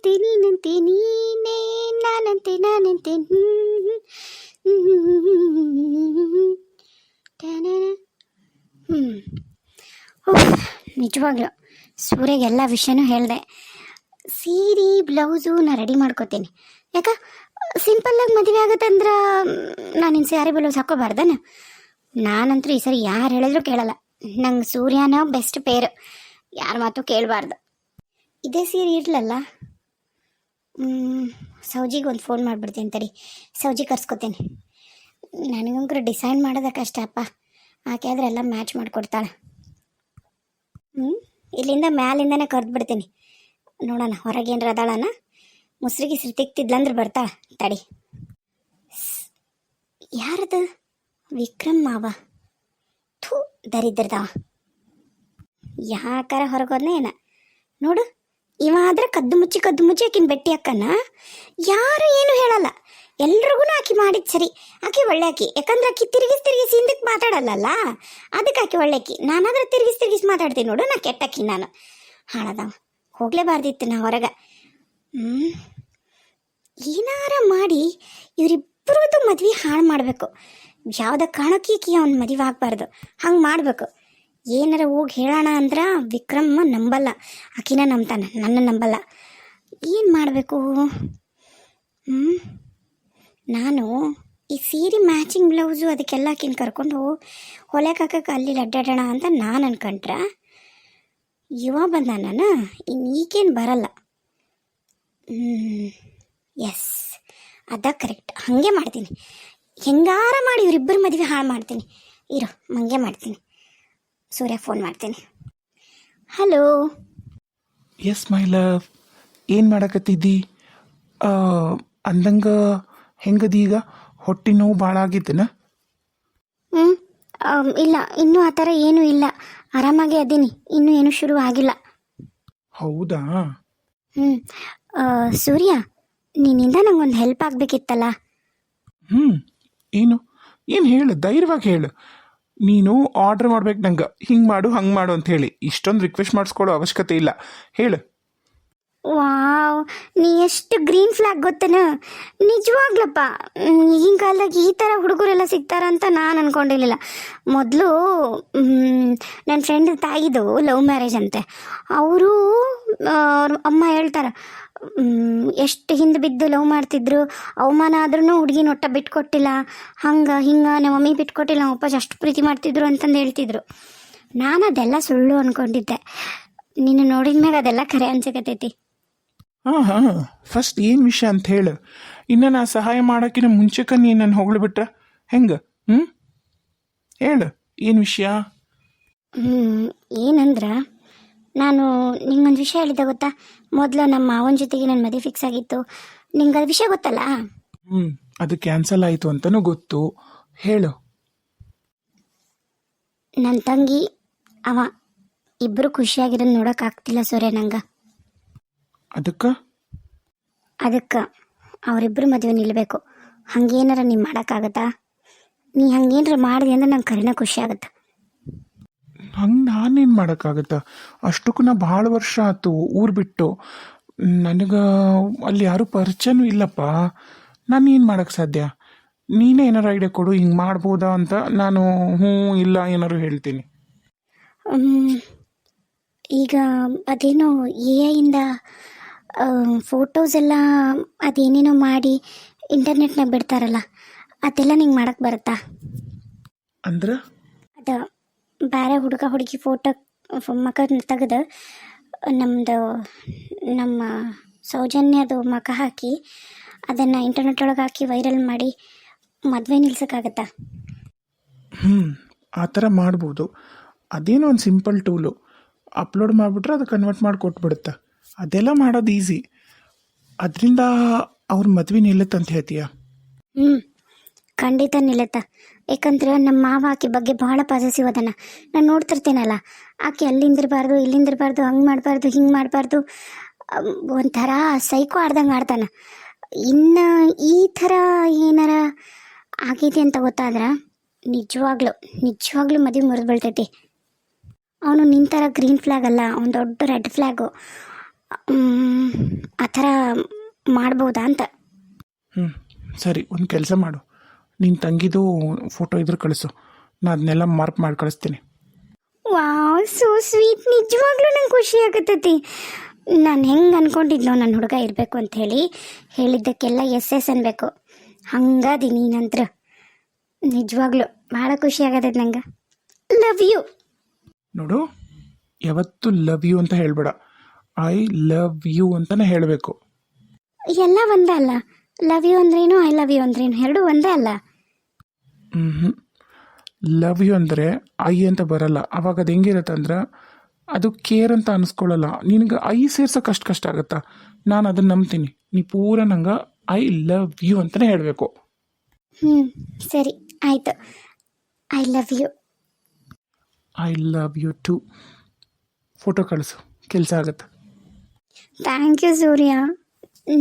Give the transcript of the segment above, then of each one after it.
ನೀನಂತೆ ನೀನಂತೆ ನೀನೇ ನಾನಂತೆ ನಾನಂತೆ ನಿಜವಾಗ್ಲು ಸೂರ್ಯಗೆ ಎಲ್ಲ ವಿಷಯನೂ ಹೇಳಿದೆ. ಸೀರೆ ಬ್ಲೌಸು ನಾ ರೆಡಿ ಮಾಡ್ಕೋತೀನಿ. ಯಾಕೆ ಸಿಂಪಲ್ಲಾಗಿ ಮದುವೆ ಆಗತ್ತಂದ್ರೆ ನಾನಿನ್ನು ಸ್ಯಾರಿ ಬ್ಲೌಸ್ ಹಾಕೋಬಾರ್ದನ? ನಾನಂತೂ ಈ ಸರಿ ಯಾರು ಹೇಳಿದ್ರು ಕೇಳಲ್ಲ. ನಂಗೆ ಸೂರ್ಯನ ಬೆಸ್ಟ್ ಪೇರು, ಯಾರ ಮಾತು ಕೇಳಬಾರ್ದು. ಇದೇ ಸೀರೆ ಇರಲಲ್ಲ. ಸೌಜಿಗೆ ಒಂದು ಫೋನ್ ಮಾಡಿಬಿಡ್ತೀನಿ ತಡಿ, ಸೌಜಿ ಕರ್ಸ್ಕೊತೀನಿ. ನನಗಂಕರು ಡಿಸೈಡ್ ಮಾಡೋದ ಕಷ್ಟ ಅಪ್ಪ. ಆಕೆ ಆದ್ರೆ ಎಲ್ಲ ಮ್ಯಾಚ್ ಮಾಡಿಕೊಡ್ತಾಳೆ. ಇಲ್ಲಿಂದ ಮ್ಯಾಲಿಂದನೇ ಕರೆದು ಬಿಡ್ತೀನಿ. ನೋಡೋಣ ಹೊರಗೇನ್ರ ಅದಾಳನ. ಮುಸ್ರಿಗೆ ತಿಕ್ತಿದ್ಲಂದ್ರೆ ಬರ್ತಾ ತಡಿ. ಯಾರದು? ವಿಕ್ರಮ್ ಮಾವ. ಥೂ ದರಿದ್ರದವ. ಯಾಕಾರ ಹೊರಗೋದ್ನ ಏನ ನೋಡು. ಇವ ಆದ್ರೆ ಕದ್ದು ಮುಚ್ಚಿ ಆಕಿನ ಬೆಟ್ಟಿ ಅಕ್ಕನ ಯಾರು ಏನು ಹೇಳಲ್ಲ. ಎಲ್ರಿಗೂ ಆಕಿ ಮಾಡಿದ್ ಸರಿ. ಆಕಿ ಒಳ್ಳೆ ಆಕಿ, ಯಾಕಂದ್ರೆ ಆಕಿ ತಿರುಗಿಸಿ ಹಿಂದಕ್ಕೆ ಮಾತಾಡಲ್ಲ. ಅದಕ್ಕೆ ಆಕಿ ಒಳ್ಳೆ ಆಕಿ. ನಾನಾದ್ರೆ ತಿರುಗಿಸಿ ಮಾತಾಡ್ತೀನಿ ನೋಡು. ನಾ ಕೆಟ್ಟಕ್ಕಿ, ನಾನು ಹಾಳದವ. ಹೋಗ್ಲೇಬಾರ್ದಿತ್ತು ನಾ ಹೊರಗೆ. ಏನಾರ ಮಾಡಿ ಇವರಿಬ್ಬರದ್ದು ಮದ್ವೆ ಹಾಳು ಮಾಡಬೇಕು. ಯಾವುದ ಕಾರಣಕ್ಕೆ ಈಕಿ ಅವ್ನ ಮದುವೆ ಆಗಬಾರ್ದು. ಹಂಗೆ ಮಾಡಬೇಕು. ಏನಾರ ಹೋಗಿ ಹೇಳೋಣ ಅಂದ್ರೆ ವಿಕ್ರಮ ನಂಬಲ್ಲ, ಆಕಿನ ನಂಬ್ತಾನೆ, ನನ್ನ ನಂಬಲ್ಲ. ಏನು ಮಾಡಬೇಕು? ನಾನು ಈ ಸೀರೆ ಮ್ಯಾಚಿಂಗ್ ಬ್ಲೌಸು ಅದಕ್ಕೆಲ್ಲ ಆಕಿನ ಕರ್ಕೊಂಡು ಹೊಲೆಗೆ ಹಾಕಕ್ಕೆ ಅಲ್ಲಿ ಅಡ್ಡಾಡೋಣ ಅಂತ ನಾನು ಅನ್ಕೊಂಡ್ರೆ ಇವ ಬಂದ ನಾನು. ಇನ್ನು ಈಗೇನು ಬರಲ್ಲ. ಎಸ್, ಅದ ಕರೆಕ್ಟ್. ಹಾಗೆ ಮಾಡ್ತೀನಿ. ಹೆಂಗಾರ ಮಾಡಿ ಇವರಿಬ್ಬರು ಮದುವೆ ಹಾಳು ಮಾಡ್ತೀನಿ. ಇರೋ ಮಂಗೆ ಮಾಡ್ತೀನಿ. ಸೂರ್ಯ ಫೋನ್ ಮಾಡ್ತೀನಿ. ಹಲೋ. ಎಸ್ ಮೈ ಲವ್, ಏನು ಮಾಡಕತ್ತಿದ್ದಿ? ಅಂದಂಗ ಹೆಂಗದಿ ಈಗ? ಹೊಟ್ಟೆ ನೋವು ಭಾಳ ಆಗಿತ್ತೇನ? ಇಲ್ಲ, ಇನ್ನೂ ಆ ಥರ ಏನೂ ಇಲ್ಲ. ಆರಾಮಾಗಿ ಅದೀನಿ. ಇನ್ನೂ ಏನೂ ಶುರು ಆಗಿಲ್ಲ. ಹೌದಾ? ಸೂರ್ಯ, ನಿನ್ನಿಂದ ನಂಗೊಂದು ಹೆಲ್ಪ್ ಆಗಬೇಕಿತ್ತಲ್ಲ. ಏನು ಹೇಳು, ಧೈರ್ಯವಾಗಿ ಹೇಳು. ನೀನು ಆರ್ಡ್ರ್ ಮಾಡ್ಬೇಕು ನಂಗೆ, ಹಿಂಗೆ ಮಾಡು ಹಂಗೆ ಮಾಡು ಅಂತ ಹೇಳಿ. ಇಷ್ಟೊಂದು ರಿಕ್ವೆಸ್ಟ್ ಮಾಡಿಸ್ಕೊಳ್ಳೋ ಅವಶ್ಯಕತೆ ಇಲ್ಲ, ಹೇಳು. ವಾವ್, ನೀ ಎಷ್ಟು ಗ್ರೀನ್ ಫ್ಲಾಗ್ ಗೊತ್ತೇನ? ನಿಜವಾಗ್ಲಪ್ಪ, ಈಗಿನ ಕಾಲದಾಗ ಈ ಥರ ಹುಡುಗರೆಲ್ಲ ಸಿಗ್ತಾರಂತ ನಾನು ಅನ್ಕೊಂಡಿರಲಿಲ್ಲ. ಮೊದಲು ನನ್ನ ಫ್ರೆಂಡ್ ತಾಯಿದು ಲವ್ ಮ್ಯಾರೇಜ್ ಅಂತೆ. ಅವರು ಅಮ್ಮ ಹೇಳ್ತಾರೆ, ಎಷ್ಟು ಹಿಂದೆ ಬಿದ್ದು ಲವ್ ಮಾಡ್ತಿದ್ರು, ಅವಮಾನ ಆದ್ರೂ ಹುಡುಗಿನ ಒಟ್ಟ ಬಿಟ್ಕೊಟ್ಟಿಲ್ಲ, ಹಂಗೆ ಹಿಂಗೆ ನಮ್ಮ ಮಮ್ಮಿ ಬಿಟ್ಕೊಟ್ಟಿಲ್ಲ, ನಮ್ಮ ಅಪ್ಪ ಅಷ್ಟು ಪ್ರೀತಿ ಮಾಡ್ತಿದ್ರು ಅಂತಂದು ಹೇಳ್ತಿದ್ರು. ನಾನು ಅದೆಲ್ಲ ಸುಳ್ಳು ಅಂದ್ಕೊಂಡಿದ್ದೆ. ನೀನು ನೋಡಿದ ಮ್ಯಾಗ ಅದೆಲ್ಲ ಖರೆ ಅನ್ಸಕತ್ತೈತಿ. ಹಾಂ, ಫಸ್ಟ್ ಏನು ವಿಷಯ ಅಂತ ಹೇಳು. ಇನ್ನು ನಾ ಸಹಾಯ ಮಾಡೋಕ್ಕಿಂತ ಮುಂಚೆಕ ನೀನು ನನ್ನ ಹೊಗಳ್ಬಿಟ್ರೆ ಹೆಂಗೆ? ಹೇಳು, ಏನು ವಿಷಯ? ಏನಂದ್ರೆ, ನಾನು ನಿಂಗೊಂದು ವಿಷಯ ಹೇಳಿದ್ದೆ ಗೊತ್ತಾ? ಮೊದಲು ನಮ್ಮ ಮಾವನ ಜೊತೆಗೆ ನನ್ನ ಮದುವೆ ಫಿಕ್ಸ್ ಆಗಿತ್ತು. ನಿಂಗೆ ಅದು ವಿಷಯ ಗೊತ್ತಲ್ಲ? ಅದು ಕ್ಯಾನ್ಸಲ್ ಆಯಿತು ಅಂತಲೂ ಗೊತ್ತು, ಹೇಳು. ನನ್ನ ತಂಗಿ ಅವ ಇಬ್ಬರು ಖುಷಿಯಾಗಿರೋದು ನೋಡೋಕ್ಕಾಗ್ತಿಲ್ಲ ಸೂರ್ಯ ನಂಗೆ. ಅದಕ್ಕೆ ಅವರಿಬ್ಬರು ಮದುವೆ ನಿಲ್ಲಬೇಕು. ಹಂಗೇನಾರ ನೀನು ಮಾಡೋಕ್ಕಾಗತ್ತಾ? ನೀ ಹಂಗೇನಾರ ಮಾಡಿದೆ ಅಂದ್ರೆ ನಂಗೆ ಕರಿನ ಖುಷಿ ಆಗುತ್ತೆ. ಹಂಗೆ ನಾನೇನು ಮಾಡೋಕ್ಕಾಗತ್ತಾ? ಅಷ್ಟಕ್ಕೂ ನಾ ಭಾಳ ವರ್ಷ ಆಯ್ತು ಊರು ಬಿಟ್ಟು. ನನಗೆ ಅಲ್ಲಿ ಯಾರೂ ಪರಿಚಯನೂ ಇಲ್ಲಪ್ಪ. ನಾನು ಏನು ಮಾಡೋಕ್ಕೆ ಸಾಧ್ಯ? ನೀನೇ ಏನಾರು ಐಡಿಯಾ ಕೊಡು, ಹಿಂಗೆ ಮಾಡ್ಬೋದಾ ಅಂತ. ನಾನು ಇಲ್ಲ ಏನಾರು ಹೇಳ್ತೀನಿ. ಈಗ ಅದೇನೋ AI ಫೋಟೋಸ್ ಎಲ್ಲ ಅದೇನೇನೋ ಮಾಡಿ ಇಂಟರ್ನೆಟ್ನಾಗ ಬಿಡ್ತಾರಲ್ಲ, ಅದೆಲ್ಲ ನಿಂಗೆ ಮಾಡೋಕ್ಕೆ ಬರುತ್ತಾ? ಅಂದ್ರೆ ಅದು ಬೇರೆ ಹುಡುಗ ಹುಡುಗಿ ಫೋಟೋ ಮಕ ತೆಗೆದು ನಮ್ಮ ಸೌಜನ್ಯದು ಮಕ ಹಾಕಿ ಅದನ್ನು ಇಂಟರ್ನೆಟ್ ಒಳಗೆ ಹಾಕಿ ವೈರಲ್ ಮಾಡಿ ಮದುವೆ ನಿಲ್ಸೋಕ್ಕಾಗತ್ತಾ? ಆ ಥರ ಮಾಡ್ಬೋದು. ಅದೇನೋ ಒಂದು ಸಿಂಪಲ್ ಟೂಲು. ಅಪ್ಲೋಡ್ ಮಾಡಿಬಿಟ್ರೆ ಅದು ಕನ್ವರ್ಟ್ ಮಾಡಿ ಕೊಟ್ಬಿಡುತ್ತೆ. ಅದೆಲ್ಲ ಮಾಡೋದು ಈಸಿ. ಅದರಿಂದ ಅವ್ರ ಮದುವೆ ನಿಲ್ಲತ್ತಂತ ಹೇಳ್ತೀಯ? ಖಂಡಿತ ನಿಲ್ಲತ್ತ. ಯಾಕಂದ್ರೆ ನಮ್ಮ ಮಾವ ಆಕೆ ಬಗ್ಗೆ ಭಾಳ ಪಾಸಿಟಿವ್ ಅದನ್ನ. ನಾನು ನೋಡ್ತಿರ್ತೇನಲ್ಲ, ಆಕೆ ಅಲ್ಲಿಂದಿರಬಾರ್ದು ಇಲ್ಲಿಂದಿರಬಾರ್ದು, ಹಂಗೆ ಮಾಡಬಾರ್ದು ಹಿಂಗೆ ಮಾಡಬಾರ್ದು, ಒಂಥರ ಸೈಕೋ ಆಡ್ದಂಗೆ ಆಡ್ತಾನೆ. ಇನ್ನು ಈ ಥರ ಏನಾರ ಆಗಿದೆ ಅಂತ ಗೊತ್ತಾದ್ರೆ ನಿಜವಾಗ್ಲೂ ಮದುವೆ ಮುರಿದು ಬೀಳ್ತೈತಿ. ಅವನು ನಿಂತರ ಗ್ರೀನ್ ಫ್ಲ್ಯಾಗ್ ಅಲ್ಲ, ಅವನು ದೊಡ್ಡ ರೆಡ್ ಫ್ಲ್ಯಾಗು. ಆ ಥರ ಮಾಡ್ಬೋದಾ ಅಂತ. ಹ್ಞೂ ಸರಿ, ಒಂದು ಕೆಲಸ ಮಾಡು, ನಿನ್ನ ತಂಗಿದು ಫೋಟೋ ಇದ್ರೆ ಕಳಿಸು, ನಾನು ಅದನ್ನೆಲ್ಲ ಮಾರ್ಕ್ ಮಾಡಿ ಕಳಿಸ್ತೀನಿ. Wow, so sweet. ನಿಜವಾಗ್ಲೂ ನಂಗೆ ಖುಷಿ ಆಗತ್ತೈತಿ. ನಾನು ಹೆಂಗೆ ಅನ್ಕೊಂಡಿದ್ನೋ ನನ್ನ ಹುಡುಗ ಇರಬೇಕು ಅಂತ ಹೇಳಿದ್ದಕ್ಕೆಲ್ಲ ಎಸ್ ಎಸ್ ಅನ್ಬೇಕು. ಹಂಗಾದಿ ನೀನಂತ್ರ ನಿಜವಾಗ್ಲೂ ಭಾಳ ಖುಷಿ ಆಗತೈತಿ ನಂಗೆ. Love you. ನೋಡು, ಯಾವತ್ತು ಲವ್ ಯು ಅಂತ ಹೇಳಬೇಡ, ಐ ಲವ್ ಯು ಅಂತಲೇ ಹೇಳಬೇಕು. ಎಲ್ಲ ಒಂದೇ ಅಲ್ಲ. ಲವ್ ಯು ಅಂದ್ರೇನು, ಐ ಲವ್ ಯು ಅಂದ್ರೇನು, ಎರಡೂ ಒಂದೇ ಅಲ್ಲ. ಹ್ಞೂ ಲವ್ ಯು ಅಂದರೆ ಐ ಅಂತ ಬರಲ್ಲ. ಅವಾಗ ಅದು ಹೆಂಗಿರುತ್ತೆ ಅಂದ್ರೆ ಅದು ಕೇರ್ ಅಂತ ಅನಿಸ್ಕೊಳ್ಳಲ್ಲ. ನಿನಗೆ ಐ ಸೇರ್ಸೋಕೆ ಅಷ್ಟು ಕಷ್ಟ ಆಗುತ್ತಾ? ನಾನು ಅದನ್ನು ನಂಬ್ತೀನಿ. ನೀ ಪೂರ ನಂಗೆ ಐ ಲವ್ ಯು ಅಂತಲೇ ಹೇಳಬೇಕು. ಸರಿ ಆಯಿತು. I love you. I love you too. Photo ಕಳಿಸು, ಕೆಲಸ ಆಗುತ್ತೆ. Thank you Surya.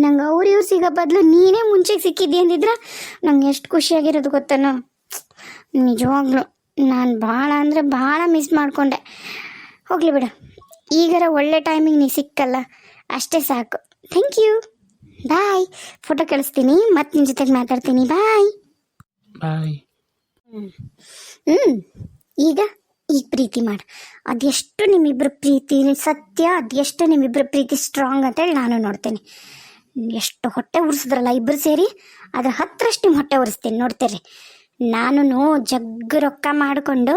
ನಂಗೆ ಅವ್ರು ಇವ್ರು ಸಿಗೋ ಬದಲು ನೀನೇ ಮುಂಚೆಗೆ ಸಿಕ್ಕಿದ್ದಿ ಅಂದಿದ್ರೆ ನಂಗೆ ಎಷ್ಟು ಖುಷಿಯಾಗಿರೋದು ಗೊತ್ತೇನೋ. ನಿಜವಾಗ್ಲೂ ನಾನು ಭಾಳ ಅಂದರೆ ಭಾಳ ಮಿಸ್ ಮಾಡಿಕೊಂಡೆ. ಹೋಗಲಿ ಬಿಡು, ಈಗಾರ ಒಳ್ಳೆ ಟೈಮಿಗೆ ನೀ ಸಿಕ್ಕಲ್ಲ, ಅಷ್ಟೇ ಸಾಕು. Thank you. ಬಾಯ್. ಫೋಟೋ ಕಳಿಸ್ತೀನಿ, ಮತ್ತೆ ನಿನ್ನ ಜೊತೆಗೆ ಮಾತಾಡ್ತೀನಿ. ಬಾಯ್ ಬಾಯ್. ಈಗ ಪ್ರೀತಿ ಮಾಡು. ಅದೆಷ್ಟು ನಿಮ್ಮಿಬ್ಬರು ಪ್ರೀತಿ ಸತ್ಯ, ಅದೆಷ್ಟು ನಿಮ್ಮಿಬ್ಬರು ಪ್ರೀತಿ ಸ್ಟ್ರಾಂಗ್ ಅಂತೇಳಿ ನಾನು ನೋಡ್ತೇನೆ. ಎಷ್ಟು ಹೊಟ್ಟೆ ಉರಿಸಿದ್ರಲ್ಲ ಇಬ್ಬರು ಸೇರಿ, ಅದ್ರ 10ರಷ್ಟು ನಿಮ್ಮ ಹೊಟ್ಟೆ ಉರಿಸ್ತೀನಿ, ನೋಡ್ತೀರಿ. ನಾನು ಜಗ್ಗು ರೊಕ್ಕ ಮಾಡಿಕೊಂಡು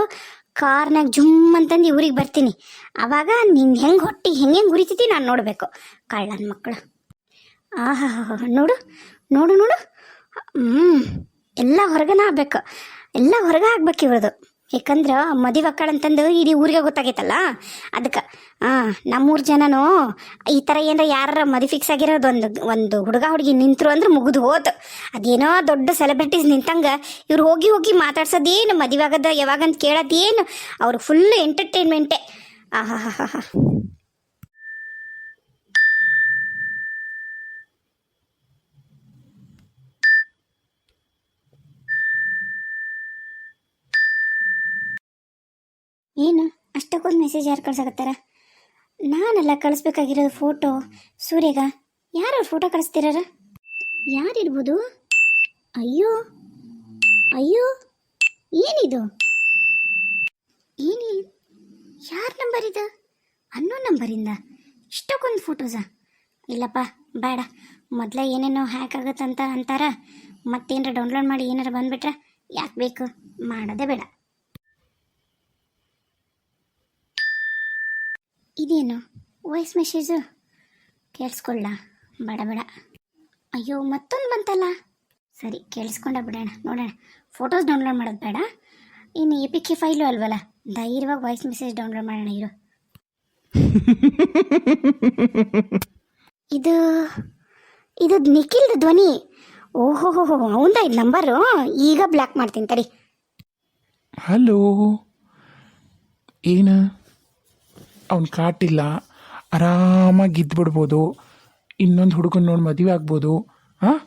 ಕಾರ್ನಾಗ ಜುಮ್ ಅಂತಂದು ಊರಿಗೆ ಬರ್ತೀನಿ. ಆವಾಗ ನಿನ್ನ ಹೆಂಗೆ ಹೊಟ್ಟೆ ಹೆಂಗೆ ಉರಿತೈತಿ ನಾನು ನೋಡಬೇಕು. ಕಳ್ಳನ ಮಕ್ಕಳು. ಆಹಾ, ನೋಡು ನೋಡು ನೋಡು. ಎಲ್ಲ ಹೊರಗನ ಆಗ್ಬೇಕು, ಎಲ್ಲ ಹೊರಗೆ ಆಗ್ಬೇಕು ಇವ್ರದು. ಯಾಕಂದ್ರೆ ಮದುವೆ ಮಕ್ಕಳಂತಂದು ಇಡೀ ಊರಿಗೆ ಗೊತ್ತಾಗೈತಲ್ಲ, ಅದಕ್ಕೆ ನಮ್ಮೂರು ಜನನೂ ಈ ಥರ ಏನಾರ ಯಾರ ಮದುವೆ ಫಿಕ್ಸ್ ಆಗಿರೋದು ಒಂದು ಹುಡುಗ ಹುಡುಗಿ ನಿಂತರು ಅಂದ್ರೆ ಮುಗಿದು ಹೋತು. ಅದೇನೋ ದೊಡ್ಡ ಸೆಲೆಬ್ರಿಟೀಸ್ ನಿಂತಂಗೆ ಇವ್ರು ಹೋಗಿ ಮಾತಾಡ್ಸೋದೇನು, ಮದುವೆ ಆಗದ ಯಾವಾಗಂತ ಕೇಳೋದೇನು, ಅವ್ರು ಫುಲ್ ಎಂಟರ್ಟೈನ್ಮೆಂಟೇ. ಆಹಾ ಹಾ ಹಾ. ಏನು ಅಷ್ಟಕ್ಕೊಂದು ಮೆಸೇಜ್ ಯಾರು ಕಳ್ಸಕತ್ತಾರ? ನಾನೆಲ್ಲ ಕಳಿಸ್ಬೇಕಾಗಿರೋದು ಫೋಟೋ ಸೂರ್ಯಗ. ಯಾರು ಫೋಟೋ ಕಳಿಸ್ತಿರಾರ? ಯಾರಿರ್ಬೋದು? ಅಯ್ಯೋ ಅಯ್ಯೋ, ಏನಿದು? ಏನಿ ಯಾರ ನಂಬರ್ ಇದು? ಅನ್ನೋ ನಂಬರಿಂದ ಇಷ್ಟಕ್ಕೊಂದು ಫೋಟೋಸಾ? ಇಲ್ಲಪ್ಪ, ಬೇಡ. ಮೊದಲೇ ಏನೇನೋ ಹ್ಯಾಕ್ ಆಗುತ್ತಂತ ಅಂತಾರ, ಮತ್ತೇನಾರ ಡೌನ್ಲೋಡ್ ಮಾಡಿ ಏನಾರ ಬಂದುಬಿಟ್ರೆ ಯಾಕೆ ಬೇಕು, ಮಾಡೋದೇ ಬೇಡ. ಇದೇನು ವಾಯ್ಸ್ ಮೆಸೇಜು? ಕೇಳಿಸ್ಕೊಳ್ಳ? ಬೇಡ ಬೇಡ. ಅಯ್ಯೋ, ಮತ್ತೊಂದು ಬಂತಲ್ಲ. ಸರಿ, ಕೇಳಿಸ್ಕೊಂಡ ಬಿಡೋಣ, ನೋಡೋಣ. ಫೋಟೋಸ್ ಡೌನ್ಲೋಡ್ ಮಾಡೋದು ಬೇಡ, ಇನ್ನು APK ಫೈಲು ಅಲ್ವಲ್ಲ, ಧೈರ್ಯವಾಗಿ ವಾಯ್ಸ್ ಮೆಸೇಜ್ ಡೌನ್ಲೋಡ್ ಮಾಡೋಣ. ಇದು ನಿಖಿಲ್ದು ಧ್ವನಿ. ಓಹೋ, ಅವಂದ ಇದು ನಂಬರು. ಈಗ ಬ್ಲಾಕ್ ಮಾಡ್ತೀನಿ ತಡಿ. ಹಲೋ, ಏನು? ಅವ್ನು ಕಾಟಿಲ್ಲ, ಆರಾಮಾಗಿ ಇದ್ಬಿಡ್ಬೋದು. ಇನ್ನೊಂದು ಹುಡುಗನ ನೋಡಿ ಮದುವೆ ಆಗ್ಬೋದು. ಹಾಂ,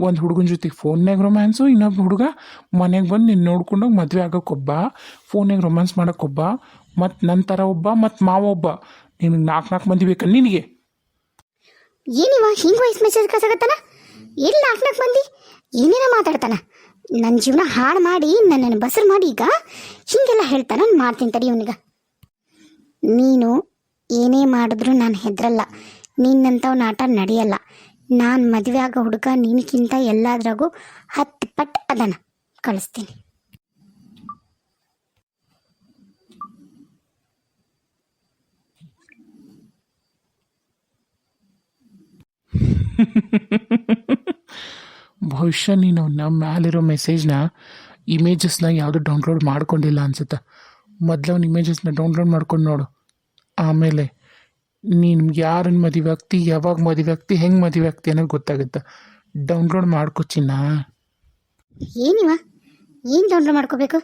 ಒಂದು ಹುಡುಗನ ಜೊತೆಗೆ ಫೋನ್ನಾಗ ರೊಮ್ಯಾನ್ಸು, ಇನ್ನೊಬ್ಬ ಹುಡುಗ ಮನೆಗೆ ಬಂದು ನಿನ್ನ ನೋಡ್ಕೊಂಡೋಗಿ ಮದುವೆ ಆಗೋಕ್ಕೊಬ್ಬ, ಫೋನ್ನಾಗ ರೊಮ್ಯಾನ್ಸ್ ಮಾಡೋಕ್ಕೊಬ್ಬ, ಮತ್ತು ನನ್ನ ಥರ ಒಬ್ಬ, ಮತ್ತು ಮಾವ ಒಬ್ಬ. ನಿನಗೆ 4 ಮಂದಿ ಬೇಕಲ್ಲ ನಿನಗೆ? ಏನಿವ ಹಿಂಗೆ ವಾಯ್ಸ್ ಮೆಸೇಜ್ ಕಳ್ಸಕತ್ತಾನ? ಎಲ್ಲಿ 4 ಮಂದಿ? ಏನೇನೋ ಮಾತಾಡ್ತಾನ. ನನ್ನ ಜೀವನ ಹಾಳು ಮಾಡಿ ನನ್ನನ್ನು ಬಸರು ಮಾಡಿ ಈಗ ಹೀಗೆಲ್ಲ ಹೇಳ್ತಾನ. ನಾನು ಮಾಡ್ತೀನಿ ತಡಿ ಇವನಿಗೆ. ನೀನು ಏನೇ ಮಾಡಿದ್ರು ನಾನು ಹೆದರಲ್ಲ. ನಿನ್ನಂಥವ್ನ ಆಟ ನಡೆಯಲ್ಲ. ನಾನು ಮದುವೆ ಆಗೋ ಹುಡುಗ ನಿನಗಿಂತ ಎಲ್ಲಾದ್ರಾಗೂ 10 ಪಟ್ಟು ಅದನ್ನು ಕಳಿಸ್ತೀನಿ. ಬಹುಶಃ ನೀನು ನಮ್ಮ ಮ್ಯಾಲಿರೋ ಮೆಸೇಜ್ನ ಇಮೇಜಸ್ನ ಯಾವುದು ಡೌನ್ಲೋಡ್ ಮಾಡ್ಕೊಂಡಿಲ್ಲ ಅನ್ಸುತ್ತೆ. ಮೊದಲು ಅವ್ನ ಇಮೇಜಸ್ನ ಡೌನ್ಲೋಡ್ ಮಾಡ್ಕೊಂಡು ನೋಡು. ಆಮೇಲೆ ನೀನು ಯಾರನ್ನ ಮದುವೆ ಆಗ್ತಿ, ಯಾವಾಗ ಮದುವೆ ಆಗ್ತಿ, ಹೆಂಗೆ ಮದುವೆ ಆಗ್ತಿ ಅನ್ನೋದು ಗೊತ್ತಾಗುತ್ತೆ. ಡೌನ್ಲೋಡ್ ಮಾಡ್ಕೊ ಚಿನ್ನ. ಏನಿವ ಏನು ಡೌನ್ಲೋಡ್ ಮಾಡ್ಕೋಬೇಕು?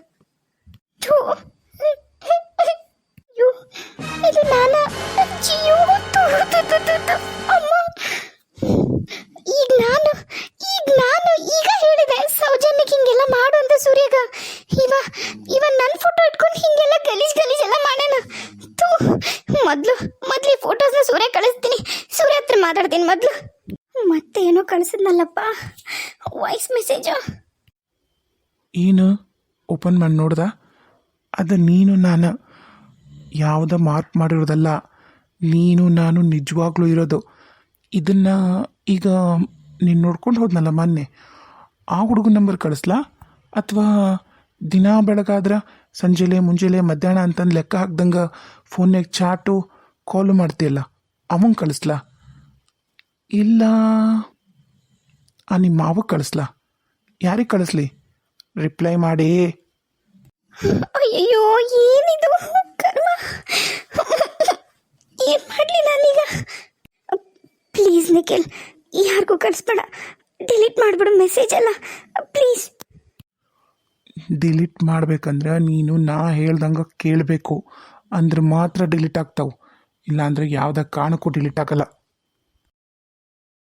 ಇದು ನಾನು ಈಗ ಹೇಳಿದೆ ಸೌಜನ್ಯಕ್ಕೆ ಹಿಂಗೆಲ್ಲ ಮಾಡು ಅಂತ ಸೂರ್ಯಗ. ಇವ ನನ್ನ ಫೋಟೋ ಇಟ್ಕೊಂಡು ಹಿಂಗೆಲ್ಲ ಗಲೀಜ್ ಎಲ್ಲ ಮಾಡೋಣ. ಮೊದಲು ಈ ಫೋಟೋಸ್ನ ಸೂರ್ಯ ಕಳಿಸ್ತೀನಿ. ಸೂರ್ಯ ಹತ್ರ ಮಾತಾಡ್ತೀನಿ ಮೊದಲು. ಮತ್ತೆ ಏನೋ ಕಳಿಸಿದ್ನಲ್ಲಪ್ಪ, ವಾಯ್ಸ್ ಮೆಸೇಜು. ಏನು ಓಪನ್ ಮಾಡಿ ನೋಡ್ದ? ಅದು ನೀನು ನಾನು ಯಾವುದ ಮಾರ್ಕ್ ಮಾಡಿರೋದಲ್ಲ, ನೀನು ನಾನು ನಿಜವಾಗ್ಲೂ ಇರೋದು. ಇದನ್ನು ಈಗ ನೀನು ನೋಡ್ಕೊಂಡು ಹೋದ್ನಲ್ಲ ಮೊನ್ನೆ, ಆ ಹುಡುಗನ ನಂಬರ್ ಕಳಿಸ್ಲಾ ಅಥವಾ ದಿನ ಬೆಳಗಾದ್ರೆ ಸಂಜೆಲೆ ಮುಂಜಾನೆ ಮಧ್ಯಾಹ್ನ ಅಂತಂದು ಲೆಕ್ಕ ಹಾಕ್ದಂಗೆ ಫೋನ್ಯಾಗ ಚಾಟು ಕಾಲು ಮಾಡ್ತೀಯಲ್ಲ ಅವಂಗೆ ಕಳಿಸ್ಲಾ ಇಲ್ಲ ನಿಮ್ಮ ಮಾವ ಕಳಿಸ್ಲಾ? ಯಾರಿಗೆ ಕಳಿಸ್ಲಿ? ರಿಪ್ಲೈ ಮಾಡಿ. ಅಯ್ಯೋ ಏನಿದು ಕರ್ಮ, ಏನ್ ಮಾಡ್ಲಿ ನಾನೀಗ? ಪ್ಲೀಸ್ ನಿಖಿಲ್, ಯಾರಿಗೂ ಕಳಿಸ್ಬೇಡ, ಡಿಲೀಟ್ ಮಾಡಿಬಿಡು ಮೆಸೇಜ್ ಎಲ್ಲ ಪ್ಲೀಸ್. ಡಿಲೀಟ್ ಮಾಡ್ಬೇಕಂದ್ರೆ ನೀನು ನಾ ಹೇಳ್ದಂಗೆ ಕೇಳಬೇಕು, ಅಂದ್ರೆ ಮಾತ್ರ ಡಿಲೀಟ್ ಆಗ್ತಾವೆ, ಇಲ್ಲಾಂದ್ರೆ ಯಾವುದೇ ಕಾರಣಕ್ಕೂ ಡಿಲೀಟ್ ಆಗಲ್ಲ.